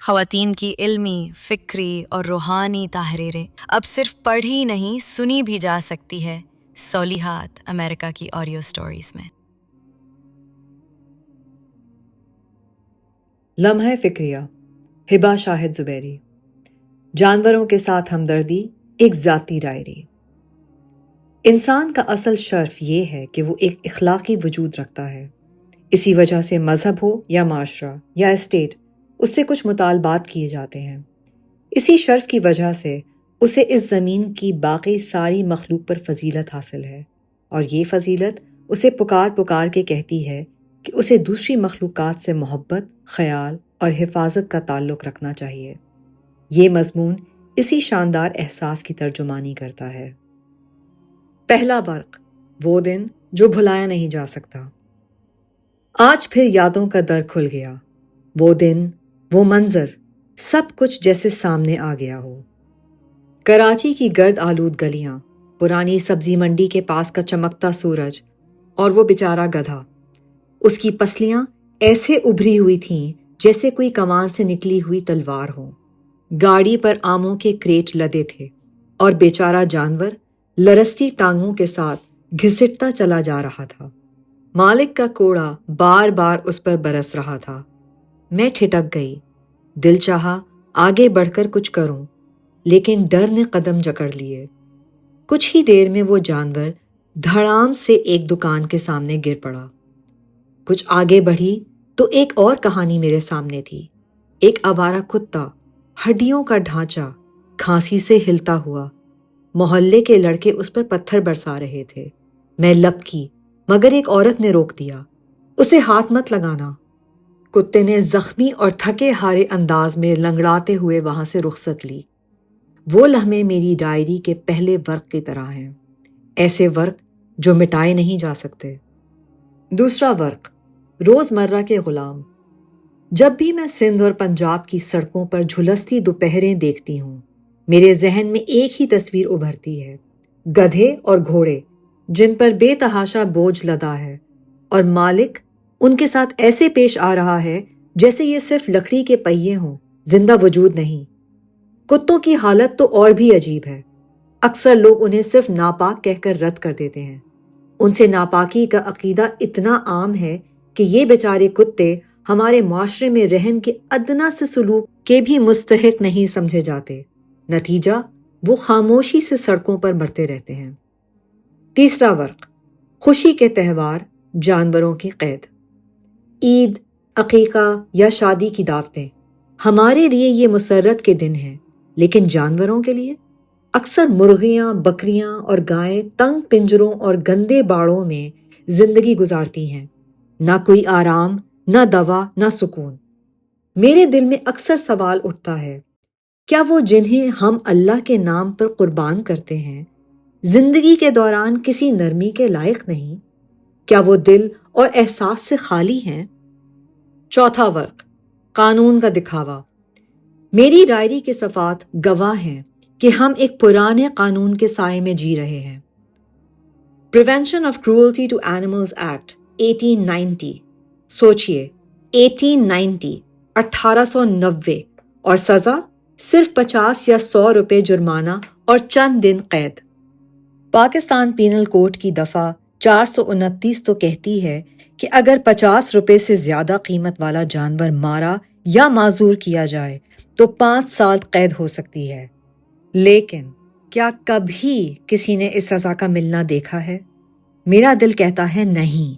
خواتین کی علمی، فکری اور روحانی تحریریں اب صرف پڑھی نہیں سنی بھی جا سکتی ہے صالحات امریکہ کی آڈیو سٹوریز میں۔ لمحہ فکریہ، ہبہ شاہد زبیری۔ جانوروں کے ساتھ ہمدردی، ایک ذاتی ڈائری۔ انسان کا اصل شرف یہ ہے کہ وہ ایک اخلاقی وجود رکھتا ہے۔ اسی وجہ سے مذہب ہو یا معاشرہ یا اسٹیٹ، اس سے کچھ مطالبات کیے جاتے ہیں۔ اسی شرف کی وجہ سے اسے اس زمین کی باقی ساری مخلوق پر فضیلت حاصل ہے، اور یہ فضیلت اسے پکار پکار کے کہتی ہے کہ اسے دوسری مخلوقات سے محبت، خیال اور حفاظت کا تعلق رکھنا چاہیے۔ یہ مضمون اسی شاندار احساس کی ترجمانی کرتا ہے۔ پہلا برق، وہ دن جو بھلایا نہیں جا سکتا۔ آج پھر یادوں کا در کھل گیا۔ وہ دن، وہ منظر، سب کچھ جیسے سامنے آ گیا ہو۔ کراچی کی گرد آلود گلیاں، پرانی سبزی منڈی کے پاس کا چمکتا سورج، اور وہ بیچارہ گدھا۔ اس کی پسلیاں ایسے ابھری ہوئی تھیں جیسے کوئی کمان سے نکلی ہوئی تلوار ہو۔ گاڑی پر آموں کے کریٹ لدے تھے، اور بیچارہ جانور لرزتی ٹانگوں کے ساتھ گھسٹتا چلا جا رہا تھا۔ مالک کا کوڑا بار بار اس پر برس رہا تھا۔ میں ٹھٹک گئی۔ دل چاہا آگے بڑھ کر کچھ کروں، لیکن ڈر نے قدم جکڑ لیے۔ کچھ ہی دیر میں وہ جانور دھڑام سے ایک دکان کے سامنے گر پڑا۔ کچھ آگے بڑھی تو ایک اور کہانی میرے سامنے تھی۔ ایک آوارہ کتا، ہڈیوں کا ڈھانچہ، کھانسی سے ہلتا ہوا۔ محلے کے لڑکے اس پر پتھر برسا رہے تھے۔ میں لپکی، مگر ایک عورت نے روک دیا۔ اسے ہاتھ مت لگانا۔ کتے نے زخمی اور تھکے ہارے انداز میں لنگڑاتے ہوئے وہاں سے رخصت لی۔ وہ لمحے میری ڈائری کے پہلے ورق کی طرح ہیں، ایسے ورق جو مٹائے نہیں جا سکتے۔ دوسرا ورق، روزمرہ کے غلام۔ جب بھی میں سندھ اور پنجاب کی سڑکوں پر جھلستی دوپہریں دیکھتی ہوں، میرے ذہن میں ایک ہی تصویر ابھرتی ہے، گدھے اور گھوڑے جن پر بے تحاشا بوجھ لدا ہے، اور مالک ان کے ساتھ ایسے پیش آ رہا ہے جیسے یہ صرف لکڑی کے پہیے ہوں، زندہ وجود نہیں۔ کتوں کی حالت تو اور بھی عجیب ہے۔ اکثر لوگ انہیں صرف ناپاک کہہ کر رد کر دیتے ہیں۔ ان سے ناپاکی کا عقیدہ اتنا عام ہے کہ یہ بیچارے کتے ہمارے معاشرے میں رحم کے ادنا سے سلوک کے بھی مستحق نہیں سمجھے جاتے۔ نتیجہ، وہ خاموشی سے سڑکوں پر مرتے رہتے ہیں۔ تیسرا ورق، خوشی کے تہوار، جانوروں کی قید۔ عید، عقیقہ یا شادی کی دعوتیں، ہمارے لیے یہ مسرت کے دن ہیں، لیکن جانوروں کے لیے اکثر مرغیاں، بکریاں اور گائیں تنگ پنجروں اور گندے باڑوں میں زندگی گزارتی ہیں۔ نہ کوئی آرام، نہ دوا، نہ سکون۔ میرے دل میں اکثر سوال اٹھتا ہے، کیا وہ جنہیں ہم اللہ کے نام پر قربان کرتے ہیں زندگی کے دوران کسی نرمی کے لائق نہیں؟ کیا وہ دل اور احساس سے خالی ہیں؟ چوتھا ورق، قانون کا دکھاوا۔ میری ڈائری کے صفحات گواہ ہیں کہ ہم ایک پرانے قانون کے سائے میں جی رہے ہیں۔ Prevention of cruelty to animals act 1890۔ سوچئے، 1890، 1890، اور سزا صرف 50 یا 100 روپے جرمانہ اور چند دن قید۔ پاکستان پینل کوڈ کی دفعہ 429 تو کہتی ہے کہ اگر 50 روپے سے زیادہ قیمت والا جانور مارا یا معذور کیا جائے تو 5 سال قید ہو سکتی ہے، لیکن کیا کبھی کسی نے اس سزا کا ملنا دیکھا ہے؟ میرا دل کہتا ہے نہیں۔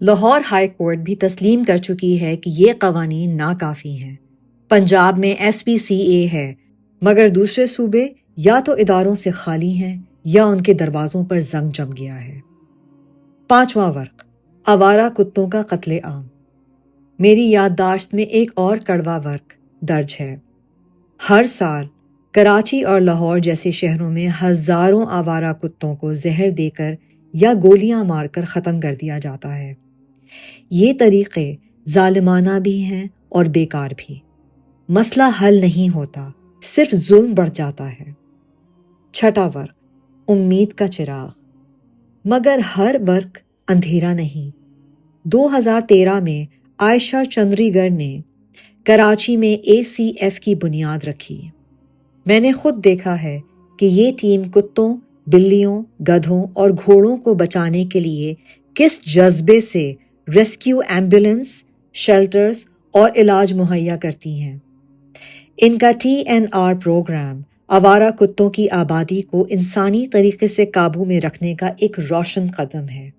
لاہور ہائی کورٹ بھی تسلیم کر چکی ہے کہ یہ قوانین ناکافی ہیں۔ پنجاب میں SPCA ہے، مگر دوسرے صوبے یا تو اداروں سے خالی ہیں یا ان کے دروازوں پر زنگ جم گیا ہے۔ پانچواں ورق، آوارہ کتوں کا قتل عام۔ میری یادداشت میں ایک اور کڑوا ورق درج ہے۔ ہر سال کراچی اور لاہور جیسے شہروں میں ہزاروں آوارہ کتوں کو زہر دے کر یا گولیاں مار کر ختم کر دیا جاتا ہے۔ یہ طریقے ظالمانہ بھی ہیں اور بیکار بھی۔ مسئلہ حل نہیں ہوتا، صرف ظلم بڑھ جاتا ہے۔ چھٹا ورق، امید کا چراغ۔ مگر ہر ورق اندھیرا نہیں۔ 2013 میں عائشہ چندری گر نے کراچی میں ACF کی بنیاد رکھی۔ میں نے خود دیکھا ہے کہ یہ ٹیم کتوں، بلیوں، گدھوں اور گھوڑوں کو بچانے کے لیے کس جذبے سے ریسکیو ایمبولینس، شیلٹرز اور علاج مہیا کرتی ہیں۔ ان کا TNR پروگرام آوارہ کتوں کی آبادی کو انسانی طریقے سے قابو میں رکھنے کا ایک روشن قدم ہے۔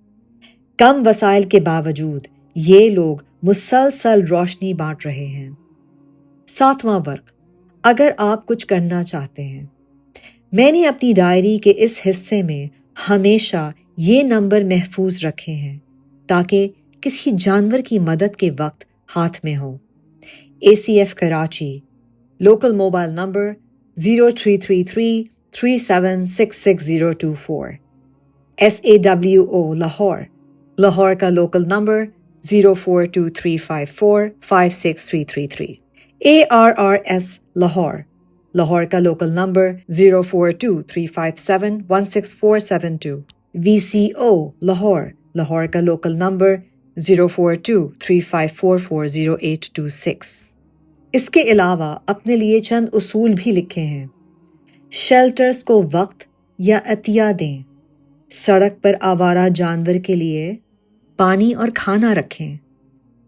کم وسائل کے باوجود یہ لوگ مسلسل روشنی بانٹ رہے ہیں۔ 7واں ورق، اگر آپ کچھ کرنا چاہتے ہیں۔ میں نے اپنی ڈائری کے اس حصے میں ہمیشہ یہ نمبر محفوظ رکھے ہیں تاکہ کسی جانور کی مدد کے وقت ہاتھ میں ہو۔ ACF Karachi, local mobile number 0333376624۔ SAWO Lahore, Lahore کا local number 042354563333۔ ARRS Lahore, Lahore کا local number 042357164772۔ VCO Lahore, Lahore کا لوکل نمبر 042354400826۔ اس کے علاوہ اپنے لیے چند اصول بھی لکھے ہیں۔ شیلٹرز کو وقت یا عطیہ دیں۔ سڑک پر آوارہ جانور کے لیے پانی اور کھانا رکھیں۔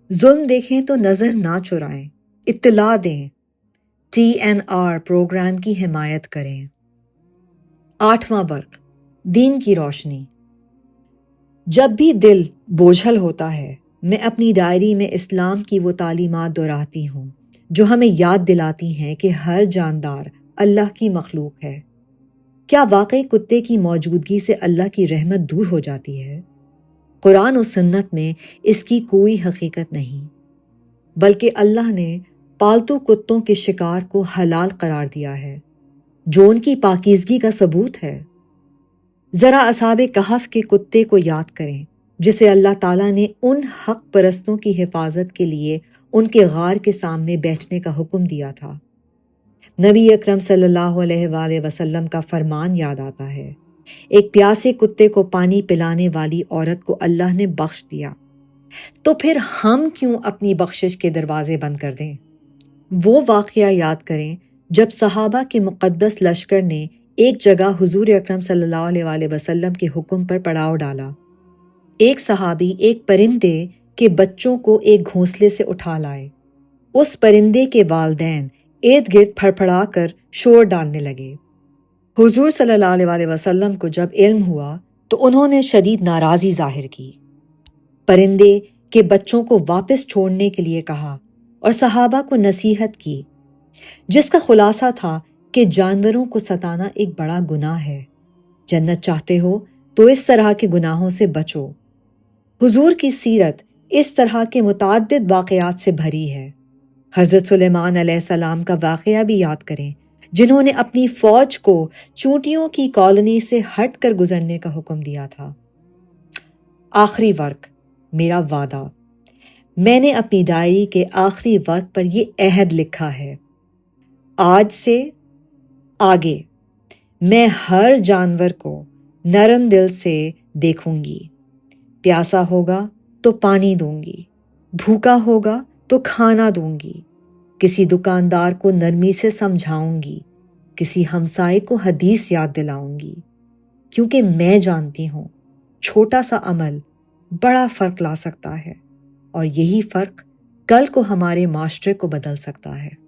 ظلم دیکھیں تو نظر نہ چرائیں، اطلاع دیں۔ TNR پروگرام کی حمایت کریں۔ 8واں ورق، دین کی روشنی۔ جب بھی دل بوجھل ہوتا ہے، میں اپنی ڈائری میں اسلام کی وہ تعلیمات دہراتی ہوں جو ہمیں یاد دلاتی ہیں کہ ہر جاندار اللہ کی مخلوق ہے۔ کیا واقعی کتے کی موجودگی سے اللہ کی رحمت دور ہو جاتی ہے؟ قرآن و سنت میں اس کی کوئی حقیقت نہیں، بلکہ اللہ نے پالتو کتوں کے شکار کو حلال قرار دیا ہے، جو ان کی پاکیزگی کا ثبوت ہے۔ ذرا اصحاب کہف کے کتے کو یاد کریں جسے اللہ تعالیٰ نے ان حق پرستوں کی حفاظت کے لیے ان کے غار کے سامنے بیٹھنے کا حکم دیا تھا۔ نبی اکرم صلی اللہ علیہ وآلہ وسلم کا فرمان یاد آتا ہے، ایک پیاسے کتے کو پانی پلانے والی عورت کو اللہ نے بخش دیا، تو پھر ہم کیوں اپنی بخشش کے دروازے بند کر دیں؟ وہ واقعہ یاد کریں جب صحابہ کے مقدس لشکر نے ایک جگہ حضور اکرم صلی اللہ علیہ وآلہ وسلم کے حکم پر پڑاؤ ڈالا۔ ایک صحابی ایک پرندے کے بچوں کو ایک گھونسلے سے اٹھا لائے۔ اس پرندے کے والدین ارد گرد پھڑ پھڑا کر شور ڈالنے لگے۔ حضور صلی اللہ علیہ وآلہ وسلم کو جب علم ہوا تو انہوں نے شدید ناراضی ظاہر کی، پرندے کے بچوں کو واپس چھوڑنے کے لیے کہا اور صحابہ کو نصیحت کی، جس کا خلاصہ تھا کہ جانوروں کو ستانا ایک بڑا گناہ ہے۔ جنت چاہتے ہو تو اس طرح کے گناہوں سے بچو۔ حضور کی سیرت اس طرح کے متعدد واقعات سے بھری ہے۔ حضرت سلیمان علیہ السلام کا واقعہ بھی یاد کریں، جنہوں نے اپنی فوج کو چونٹیوں کی کالونی سے ہٹ کر گزرنے کا حکم دیا تھا۔ آخری ورق، میرا وعدہ۔ میں نے اپنی ڈائری کے آخری ورق پر یہ عہد لکھا ہے، آج سے آگے میں ہر جانور کو نرم دل سے دیکھوں گی، پیاسا ہوگا تو پانی دوں گی، بھوکا ہوگا تو کھانا دوں گی، کسی دکاندار کو نرمی سے سمجھاؤں گی، کسی ہمسائے کو حدیث یاد دلاؤں گی، کیونکہ میں جانتی ہوں چھوٹا سا عمل بڑا فرق لا سکتا ہے، اور یہی فرق کل کو ہمارے معاشرے کو بدل سکتا ہے۔